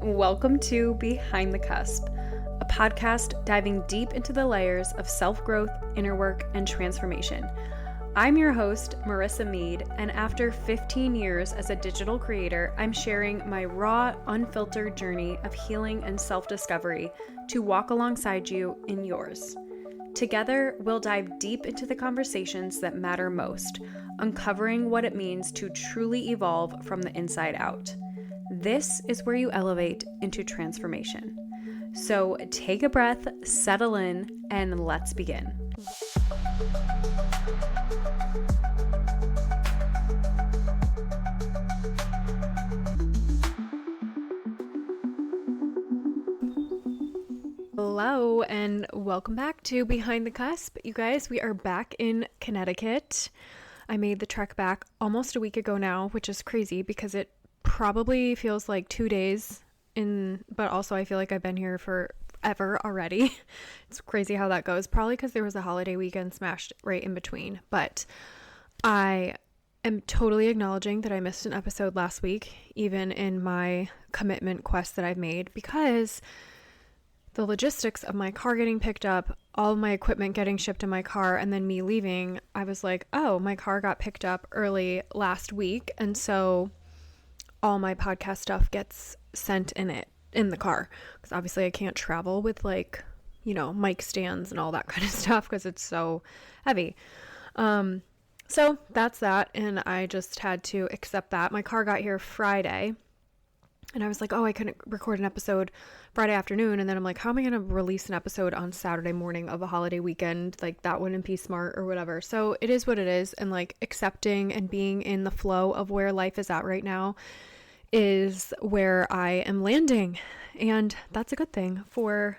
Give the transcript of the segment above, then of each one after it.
Welcome to Behind the Cusp, a podcast diving deep into the layers of self-growth, inner work, and transformation. I'm your host, Marissa Mead, and after 15 years as a digital creator, I'm sharing my raw, unfiltered journey of healing and self-discovery to walk alongside you in yours. Together, we'll dive deep into the conversations that matter most, uncovering what it means to truly evolve from the inside out. This is where you elevate into transformation. So take a breath, settle in, and let's begin. Hello, and welcome back to Behind the Cusp. You guys, we are back in Connecticut. I made the trek back almost a week ago now, which is crazy because it probably feels like 2 days but also I feel like I've been here forever already. It's crazy how that goes. Probably because there was a holiday weekend smashed right in between. But I am totally acknowledging that I missed an episode last week, even in my commitment quest that I've made, because the logistics of my car getting picked up, all of my equipment getting shipped in my car, and then me leaving, I was like, oh, my car got picked up early last week, and so all my podcast stuff gets sent in the car, because obviously I can't travel with mic stands and all that kind of stuff because it's so heavy. So that's that, and I just had to accept that. My car got here Friday, and I was like, oh, I couldn't record an episode Friday afternoon, and then I'm like, how am I going to release an episode on Saturday morning of a holiday weekend? Like, that wouldn't be smart or whatever. So it is what it is, and accepting and being in the flow of where life is at right now is where I am landing, and that's a good thing for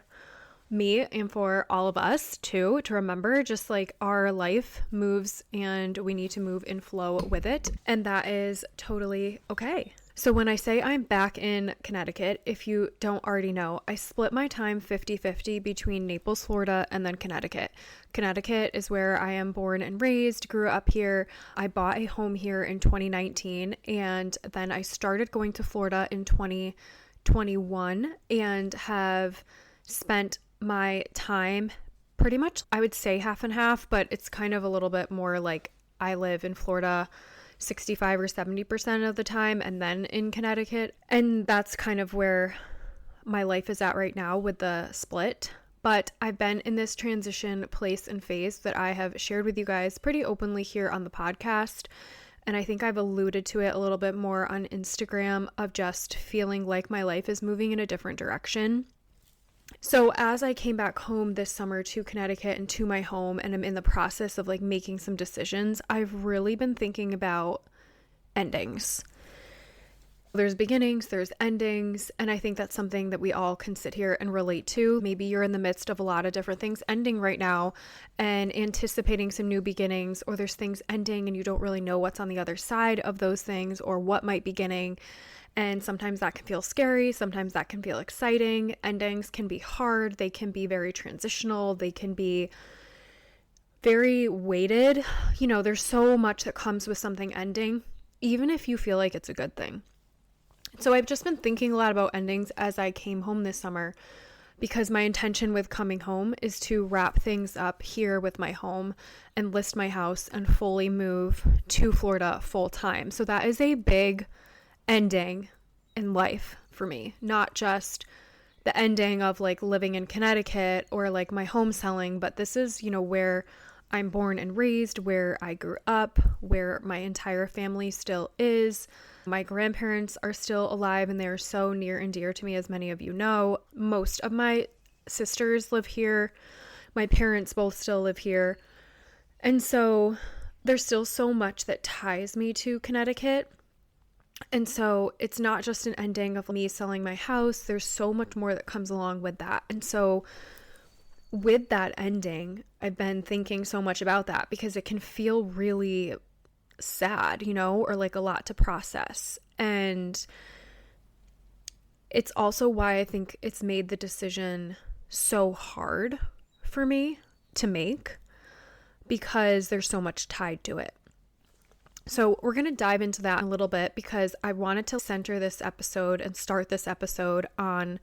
me and for all of us too, to remember just our life moves and we need to move in flow with it, and that is totally okay. So when I say I'm back in Connecticut, if you don't already know, I split my time 50-50 between Naples, Florida, and then Connecticut. Connecticut is where I am born and raised, grew up here. I bought a home here in 2019, and then I started going to Florida in 2021 and have spent my time pretty much, I would say half and half, but it's kind of a little bit more like I live in Florida 65 or 70% of the time, and then in Connecticut. And that's kind of where my life is at right now with the split. But I've been in this transition place and phase that I have shared with you guys pretty openly here on the podcast. And I think I've alluded to it a little bit more on Instagram, of just feeling like my life is moving in a different direction. So as I came back home this summer to Connecticut and to my home, and I'm in the process of making some decisions, I've really been thinking about endings. There's beginnings, there's endings, and I think that's something that we all can sit here and relate to. Maybe you're in the midst of a lot of different things ending right now and anticipating some new beginnings, or there's things ending and you don't really know what's on the other side of those things or what might be beginning. And sometimes that can feel scary. Sometimes that can feel exciting. Endings can be hard. They can be very transitional. They can be very weighted. There's so much that comes with something ending, even if you feel like it's a good thing. So I've just been thinking a lot about endings as I came home this summer, because my intention with coming home is to wrap things up here with my home and list my house and fully move to Florida full time. So that is a big ending in life for me, not just the ending of living in Connecticut or my home selling, but this is, where I'm born and raised, where I grew up, where my entire family still is. My grandparents are still alive, and they're so near and dear to me, as many of you know. Most of my sisters live here. My parents both still live here. And so there's still so much that ties me to Connecticut. And so it's not just an ending of me selling my house. There's so much more that comes along with that. And so with that ending, I've been thinking so much about that, because it can feel really sad, or a lot to process. And it's also why I think it's made the decision so hard for me to make, because there's so much tied to it. So we're going to dive into that in a little bit because I wanted to center this episode and start this episode on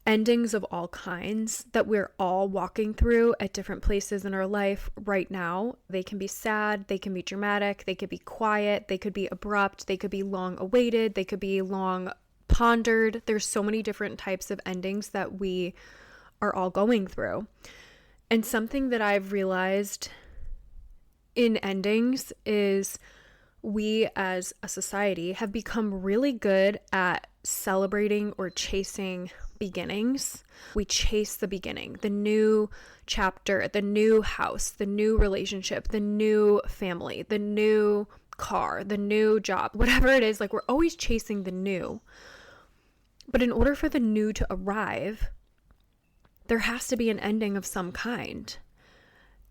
endings of all kinds that we're all walking through at different places in our life right now. They can be sad, they can be dramatic, they could be quiet, they could be abrupt, they could be long awaited, they could be long pondered. There's so many different types of endings that we are all going through. And something that I've realized in endings is we as a society have become really good at celebrating or chasing beginnings. We chase the beginning, the new chapter, the new house, the new relationship, the new family, the new car, the new job, whatever it is. Like, we're always chasing the new. But in order for the new to arrive, there has to be an ending of some kind.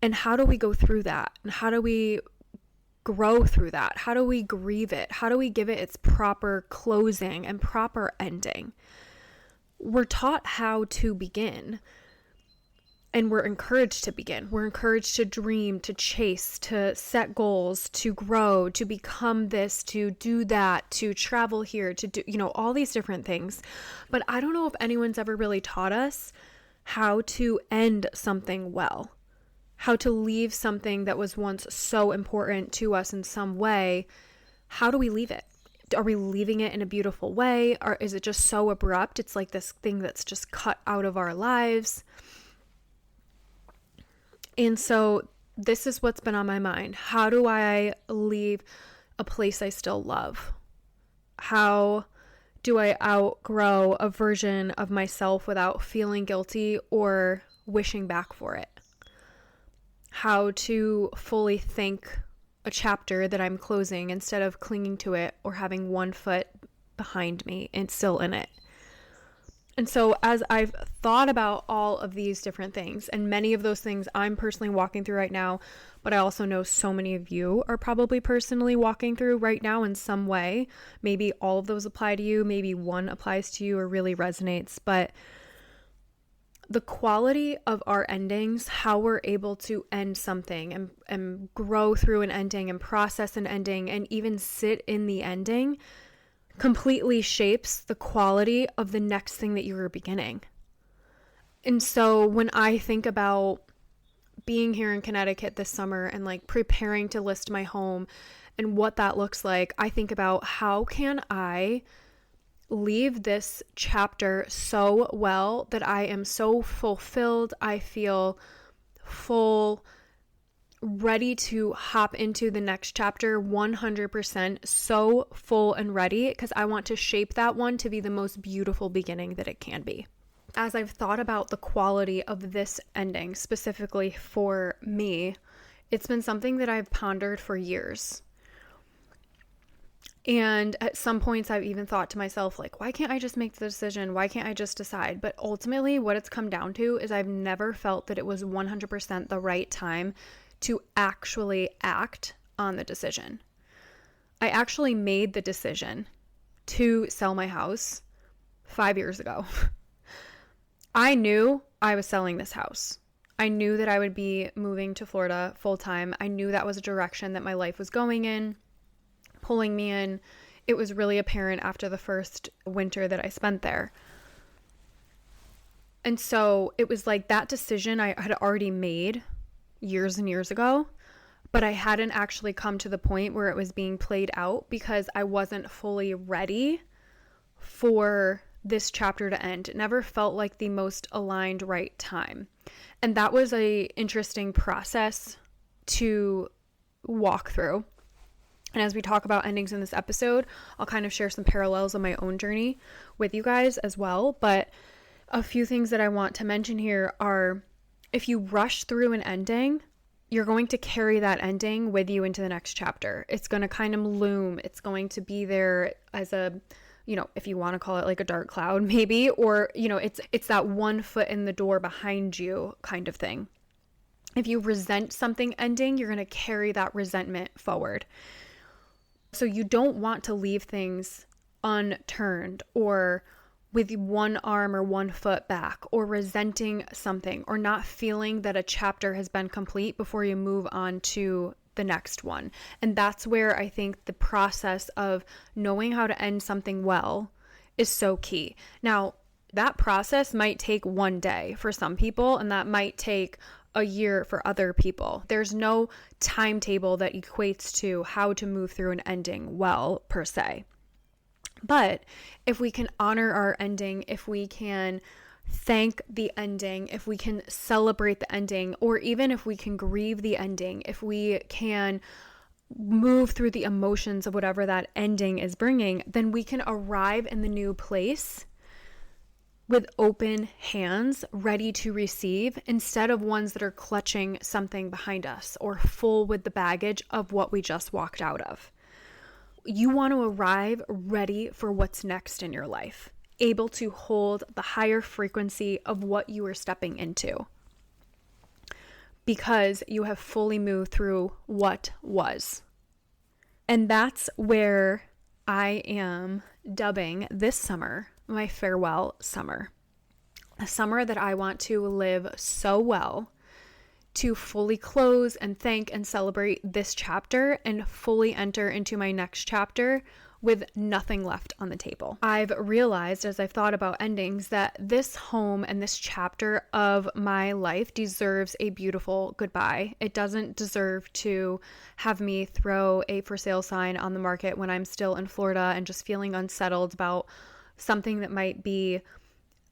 And how do we go through that? And how do we grow through that? How do we grieve it? How do we give it its proper closing and proper ending? We're taught how to begin, and we're encouraged to begin. We're encouraged to dream, to chase, to set goals, to grow, to become this, to do that, to travel here, to do, all these different things. But I don't know if anyone's ever really taught us how to end something well. How to leave something that was once so important to us in some way. How do we leave it? Are we leaving it in a beautiful way? Or is it just so abrupt? It's like this thing that's just cut out of our lives. And so this is what's been on my mind. How do I leave a place I still love? How do I outgrow a version of myself without feeling guilty or wishing back for it? How to fully thank a chapter that I'm closing instead of clinging to it or having one foot behind me and still in it. And so as I've thought about all of these different things, and many of those things I'm personally walking through right now, but I also know so many of you are probably personally walking through right now in some way. Maybe all of those apply to you, maybe one applies to you or really resonates, but the quality of our endings, how we're able to end something and grow through an ending and process an ending and even sit in the ending completely shapes the quality of the next thing that you are beginning. And so when I think about being here in Connecticut this summer and like preparing to list my home and what that looks like, I think about how can I leave this chapter so well that I am so fulfilled. I feel full, ready to hop into the next chapter 100%, so full and ready because I want to shape that one to be the most beautiful beginning that it can be. As I've thought about the quality of this ending specifically for me, it's been something that I've pondered for years. And at some points, I've even thought to myself, like, why can't I just make the decision? Why can't I just decide? But ultimately, what it's come down to is I've never felt that it was 100% the right time to actually act on the decision. I actually made the decision to sell my house 5 years ago. I knew I was selling this house. I knew that I would be moving to Florida full time. I knew that was a direction that my life was going in. Pulling me in. It was really apparent after the first winter that I spent there. And so it was like that decision I had already made years and years ago, but I hadn't actually come to the point where it was being played out because I wasn't fully ready for this chapter to end. It never felt like the most aligned right time. And that was a interesting process to walk through. And as we talk about endings in this episode, I'll kind of share some parallels on my own journey with you guys as well. But a few things that I want to mention here are if you rush through an ending, you're going to carry that ending with you into the next chapter. It's going to kind of loom. It's going to be there as a, if you want to call it like a dark cloud maybe, or, it's that one foot in the door behind you kind of thing. If you resent something ending, you're going to carry that resentment forward. So you don't want to leave things unturned or with one arm or one foot back or resenting something or not feeling that a chapter has been complete before you move on to the next one. And that's where I think the process of knowing how to end something well is so key. Now, that process might take one day for some people, and that might take a year for other people. There's no timetable that equates to how to move through an ending well, per se. But if we can honor our ending, if we can thank the ending, if we can celebrate the ending, or even if we can grieve the ending, if we can move through the emotions of whatever that ending is bringing, then we can arrive in the new place with open hands, ready to receive, instead of ones that are clutching something behind us or full with the baggage of what we just walked out of. You want to arrive ready for what's next in your life, able to hold the higher frequency of what you are stepping into, because you have fully moved through what was. And that's where I am dubbing this summer my farewell summer. A summer that I want to live so well, to fully close and thank and celebrate this chapter and fully enter into my next chapter with nothing left on the table. I've realized as I've thought about endings that this home and this chapter of my life deserves a beautiful goodbye. It doesn't deserve to have me throw a for sale sign on the market when I'm still in Florida and just feeling unsettled about something that might be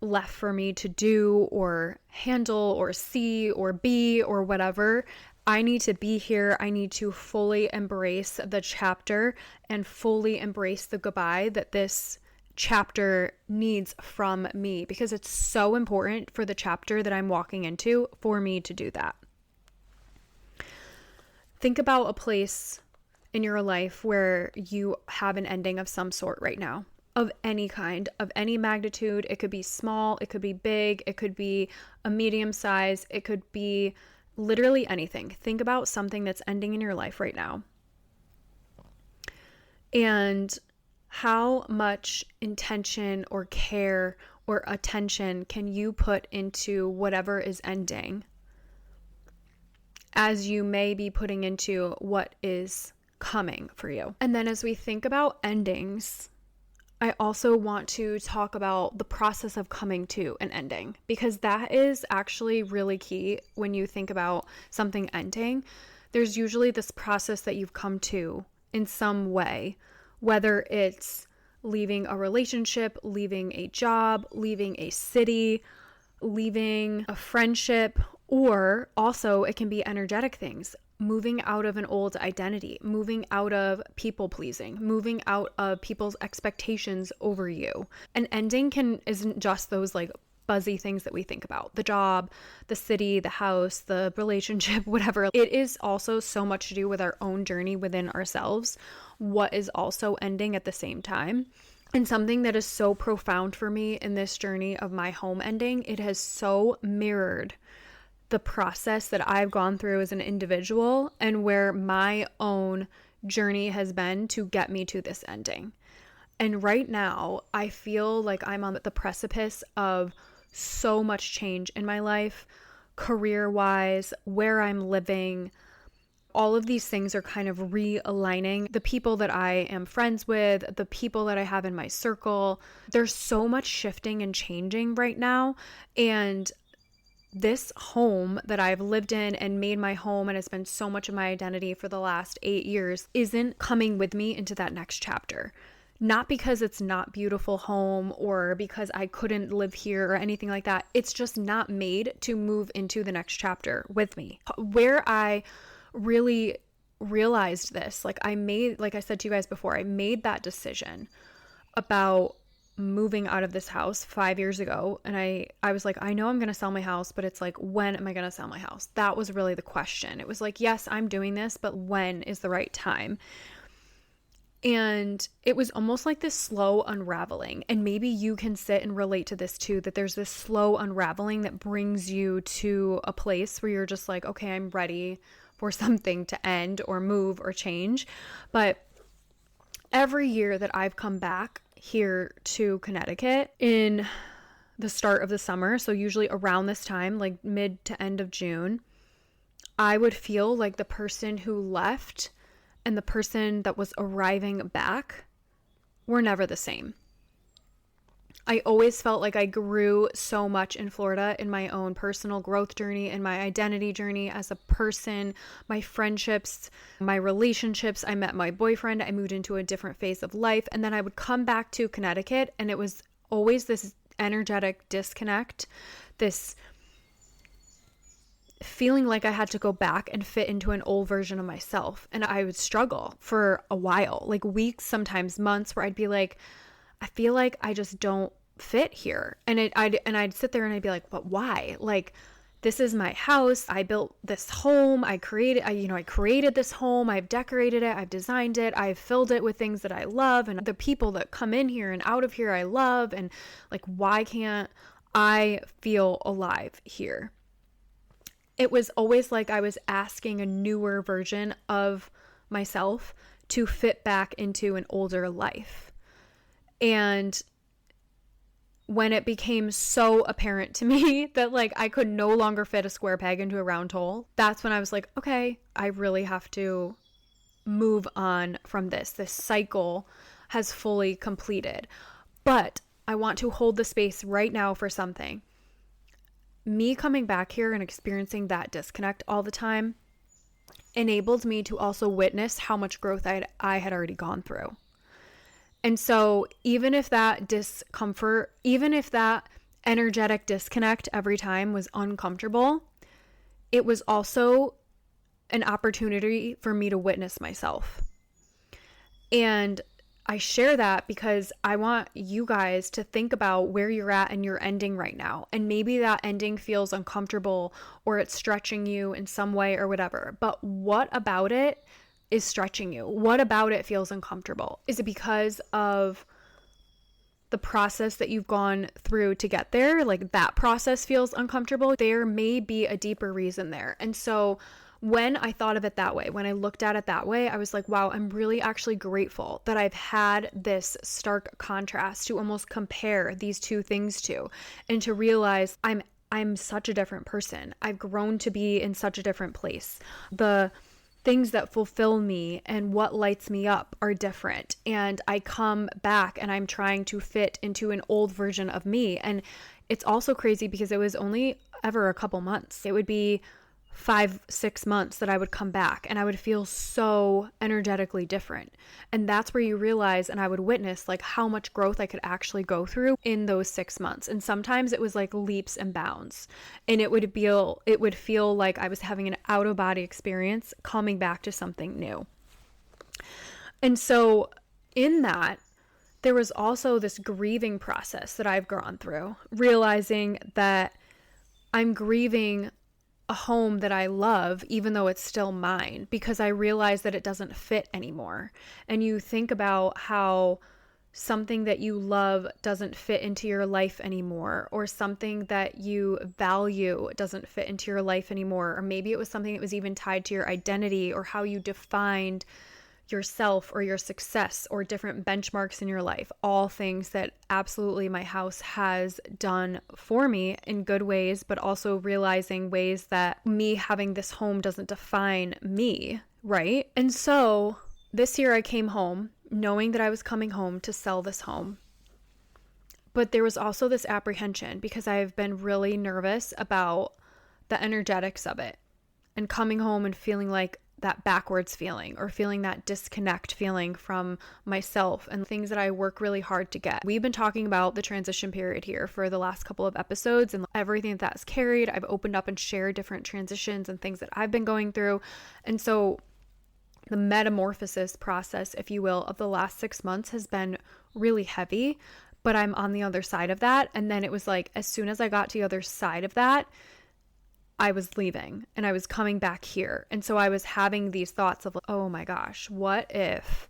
left for me to do or handle or see or be or whatever. I need to be here. I need to fully embrace the chapter and fully embrace the goodbye that this chapter needs from me, because it's so important for the chapter that I'm walking into for me to do that. Think about a place in your life where you have an ending of some sort right now. Of any kind, of any magnitude. It could be small, it could be big, it could be a medium size, it could be literally anything. Think about something that's ending in your life right now. And how much intention or care or attention can you put into whatever is ending, as you may be putting into what is coming for you. And then as we think about endings, I also want to talk about the process of coming to an ending, because that is actually really key when you think about something ending. There's usually this process that you've come to in some way, whether it's leaving a relationship, leaving a job, leaving a city, leaving a friendship, or also it can be energetic things. Moving out of an old identity, moving out of people pleasing, moving out of people's expectations over you. An ending isn't just those like buzzy things that we think about. The job, the city, the house, the relationship, whatever. It is also so much to do with our own journey within ourselves, what is also ending at the same time. And something that is so profound for me in this journey of my home ending, it has so mirrored the process that I've gone through as an individual and where my own journey has been to get me to this ending. And right now, I feel like I'm on the precipice of so much change in my life, career-wise, where I'm living. All of these things are kind of realigning. The people that I am friends with, the people that I have in my circle, there's so much shifting and changing right now. And this home that I've lived in and made my home and has been so much of my identity for the last 8 years isn't coming with me into that next chapter. Not because it's not beautiful home or because I couldn't live here or anything like that. It's just not made to move into the next chapter with me. Where I really realized this, like I said to you guys before, I made that decision about moving out of this house 5 years ago. And I was like, I know I'm going to sell my house, but it's like, when am I going to sell my house? That was really the question. It was like, yes, I'm doing this, but when is the right time? And it was almost like this slow unraveling. And maybe you can sit and relate to this too, that there's this slow unraveling that brings you to a place where you're just like, okay, I'm ready for something to end or move or change. But every year that I've come back here to Connecticut in the start of the summer, so usually around this time, like mid to end of June, I would feel like the person who left and the person that was arriving back were never the same. I always felt like I grew so much in Florida in my own personal growth journey, in my identity journey as a person, my friendships, my relationships. I met my boyfriend. I moved into a different phase of life. And then I would come back to Connecticut, and it was always this energetic disconnect, this feeling like I had to go back and fit into an old version of myself. And I would struggle for a while, like weeks, sometimes months, where I'd be like, I feel like I just don't fit here. And I'd sit there and I'd be like, but why? Like, this is my house. I built this home. I created this home. I've decorated it. I've designed it. I've filled it with things that I love. And the people that come in here and out of here, I love. And like, why can't I feel alive here? It was always like I was asking a newer version of myself to fit back into an older life. And when it became so apparent to me that like I could no longer fit a square peg into a round hole, that's when I was like, okay, I really have to move on from this. This cycle has fully completed. But I want to hold the space right now for something. Me coming back here and experiencing that disconnect all the time enabled me to also witness how much growth I had already gone through. And so even if that discomfort, even if that energetic disconnect every time was uncomfortable, it was also an opportunity for me to witness myself. And I share that because I want you guys to think about where you're at and your ending right now. And maybe that ending feels uncomfortable or it's stretching you in some way or whatever. But what about it is stretching you? What about it feels uncomfortable? Is it because of the process that you've gone through to get there? Like that process feels uncomfortable. There may be a deeper reason there. And so when I thought of it that way, when I looked at it that way, I was like, wow, I'm really actually grateful that I've had this stark contrast to almost compare these two things to, and to realize I'm such a different person. I've grown to be in such a different place. The things that fulfill me and what lights me up are different. And I come back and I'm trying to fit into an old version of me. And it's also crazy because it was only ever a couple months. It would be 5-6 months that I would come back and I would feel so energetically different. And that's where you realize, and I would witness like how much growth I could actually go through in those 6 months. And sometimes it was like leaps and bounds, and it would feel like I was having an out of body experience coming back to something new. And so in that, there was also this grieving process that I've gone through, realizing that I'm grieving a home that I love, even though it's still mine, because I realize that it doesn't fit anymore. And you think about how something that you love doesn't fit into your life anymore, or something that you value doesn't fit into your life anymore, or maybe it was something that was even tied to your identity or how you defined yourself or your success or different benchmarks in your life, all things that absolutely my house has done for me in good ways, but also realizing ways that me having this home doesn't define me, right? And so this year I came home knowing that I was coming home to sell this home. But there was also this apprehension because I've been really nervous about the energetics of it and coming home and feeling like that backwards feeling or feeling that disconnect feeling from myself and things that I work really hard to get. We've been talking about the transition period here for the last couple of episodes and everything that's carried. I've opened up and shared different transitions and things that I've been going through. And so the metamorphosis process, if you will, of the last 6 months has been really heavy, but I'm on the other side of that. And then it was like, as soon as I got to the other side of that, I was leaving and I was coming back here. And so I was having these thoughts of like, oh my gosh, what if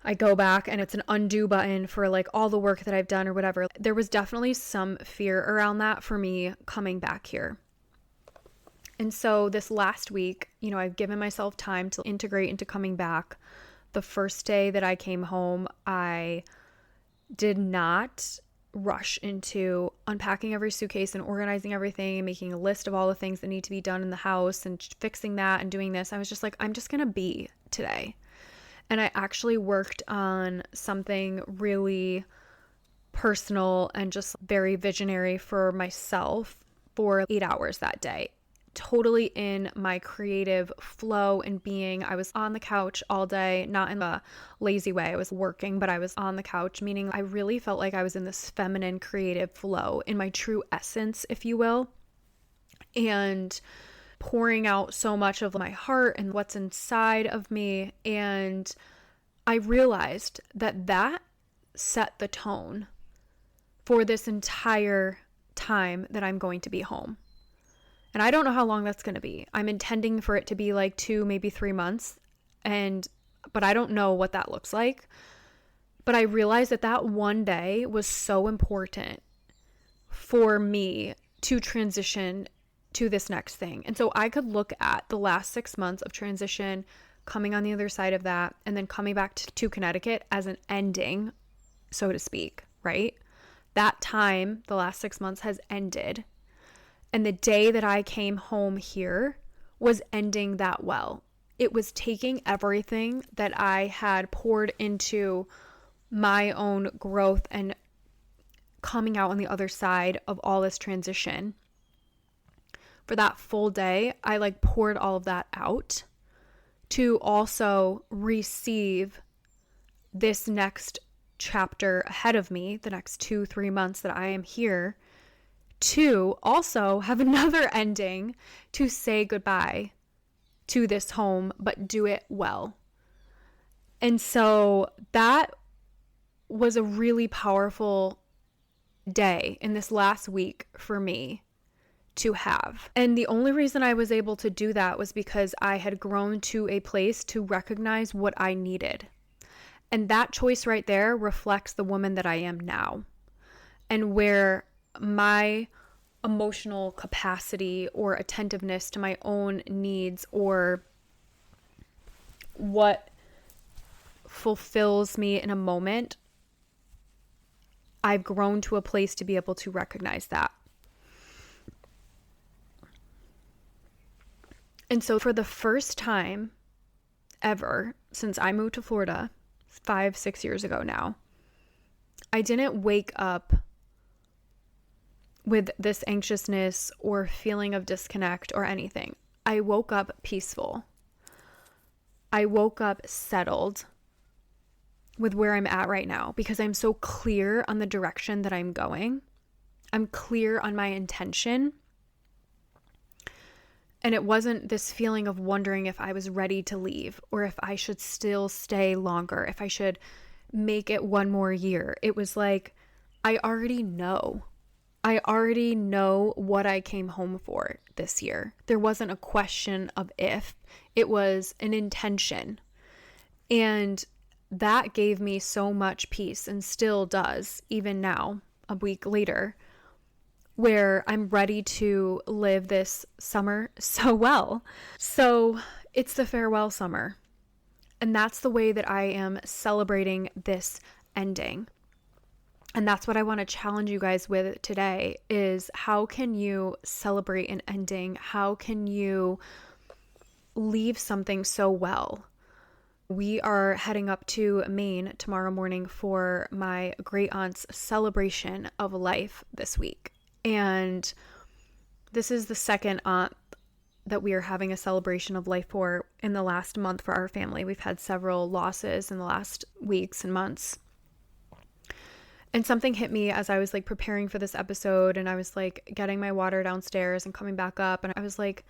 I go back and it's an undo button for like all the work that I've done or whatever. There was definitely some fear around that for me coming back here. And so this last week, I've given myself time to integrate into coming back. The first day that I came home, I did not rush into unpacking every suitcase and organizing everything and making a list of all the things that need to be done in the house and fixing that and doing this. I was just like, I'm just going to be today. And I actually worked on something really personal and just very visionary for myself for 8 hours that day. Totally in my creative flow and being. I was on the couch all day, not in a lazy way. I was working, but I was on the couch, meaning I really felt like I was in this feminine creative flow, in my true essence, if you will, and pouring out so much of my heart and what's inside of me. And I realized that that set the tone for this entire time that I'm going to be home. And I don't know how long that's going to be. I'm intending for it to be like 2, maybe 3 months. But I don't know what that looks like. But I realized that that one day was so important for me to transition to this next thing. And so I could look at the last 6 months of transition, coming on the other side of that, and then coming back to Connecticut as an ending, so to speak, right? That time, the last 6 months has ended. And the day that I came home here was ending that well. It was taking everything that I had poured into my own growth and coming out on the other side of all this transition. For that full day, I poured all of that out to also receive this next chapter ahead of me, the next 2-3 months that I am here, to also have another ending to say goodbye to this home, but do it well. And so that was a really powerful day in this last week for me to have. And the only reason I was able to do that was because I had grown to a place to recognize what I needed. And that choice right there reflects the woman that I am now, and where my emotional capacity or attentiveness to my own needs or what fulfills me in a moment, I've grown to a place to be able to recognize that. And so for the first time ever since I moved to Florida 5-6 years ago now, I didn't wake up with this anxiousness or feeling of disconnect or anything. I woke up peaceful. I woke up settled with where I'm at right now because I'm so clear on the direction that I'm going. I'm clear on my intention. And it wasn't this feeling of wondering if I was ready to leave or if I should still stay longer, if I should make it one more year. It was like, I already know. I already know what I came home for this year. There wasn't a question of if, it was an intention. And that gave me so much peace and still does, even now, a week later, where I'm ready to live this summer so well. So it's the farewell summer. And that's the way that I am celebrating this ending. And that's what I want to challenge you guys with today is how can you celebrate an ending? How can you leave something so well? We are heading up to Maine tomorrow morning for my great aunt's celebration of life this week. And this is the second aunt that we are having a celebration of life for in the last month for our family. We've had several losses in the last weeks and months. And something hit me as I was preparing for this episode, and I was getting my water downstairs and coming back up, and I was like,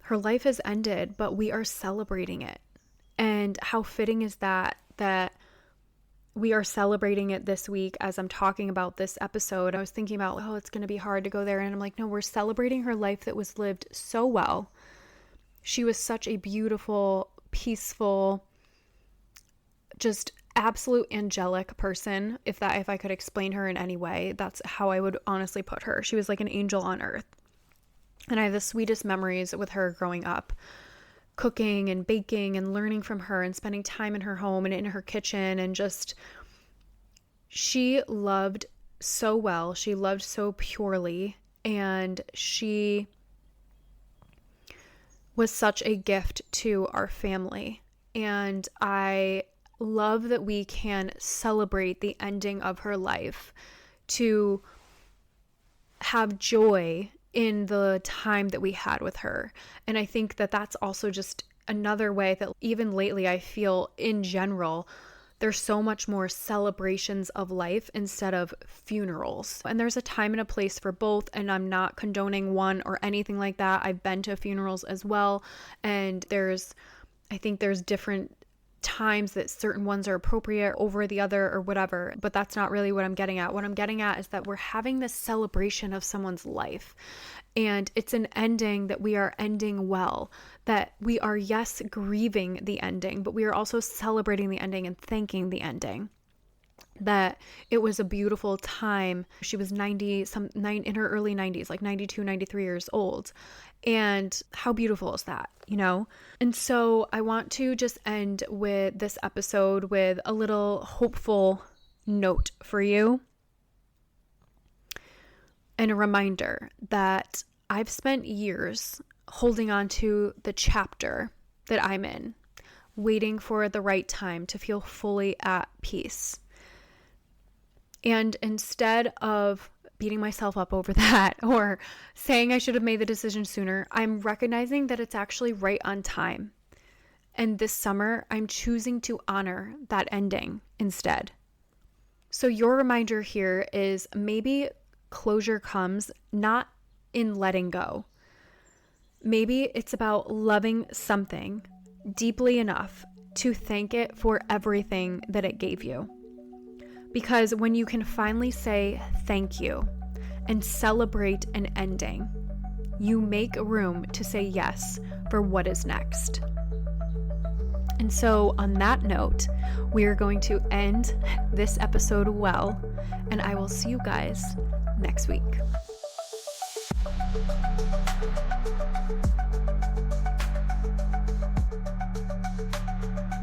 her life has ended, but we are celebrating it. And how fitting is that we are celebrating it this week as I'm talking about this episode. I was thinking about, it's going to be hard to go there. And I'm like, no, we're celebrating her life that was lived so well. She was such a beautiful, peaceful, just absolute angelic person. If I could explain her in any way, that's how I would honestly put her. She was like an angel on earth. And I have the sweetest memories with her growing up, cooking and baking and learning from her and spending time in her home and in her kitchen. And just, she loved so well. She loved so purely, and she was such a gift to our family. And I love that we can celebrate the ending of her life, to have joy in the time that we had with her. And I think that that's also just another way that even lately I feel in general, there's so much more celebrations of life instead of funerals. And there's a time and a place for both, and I'm not condoning one or anything like that. I've been to funerals as well, and I think there's different times that certain ones are appropriate over the other or whatever, but that's not really what I'm getting at. What I'm getting at is that we're having this celebration of someone's life, and it's an ending that we are ending well, that we are, yes, grieving the ending, but we are also celebrating the ending and thanking the ending. That it was a beautiful time. She was in her early 90s, like 92, 93 years old. And how beautiful is that, you know? And so I want to just end with this episode with a little hopeful note for you, and a reminder that I've spent years holding on to the chapter that I'm in, waiting for the right time to feel fully at peace. And instead of beating myself up over that or saying I should have made the decision sooner, I'm recognizing that it's actually right on time. And this summer, I'm choosing to honor that ending instead. So your reminder here is, maybe closure comes not in letting go. Maybe it's about loving something deeply enough to thank it for everything that it gave you. Because when you can finally say thank you and celebrate an ending, you make room to say yes for what is next. And so on that note, we are going to end this episode well, and I will see you guys next week.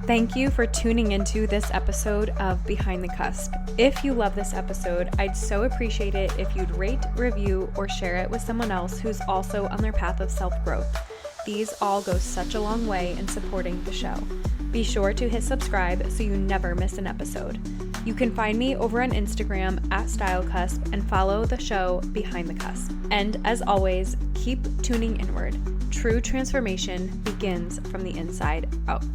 Thank you for tuning into this episode of Behind the Cusp. If you love this episode, I'd so appreciate it if you'd rate, review, or share it with someone else who's also on their path of self-growth. These all go such a long way in supporting the show. Be sure to hit subscribe so you never miss an episode. You can find me over on Instagram @StyleCusp and follow the show Behind the Cusp. And as always, keep tuning inward. True transformation begins from the inside out.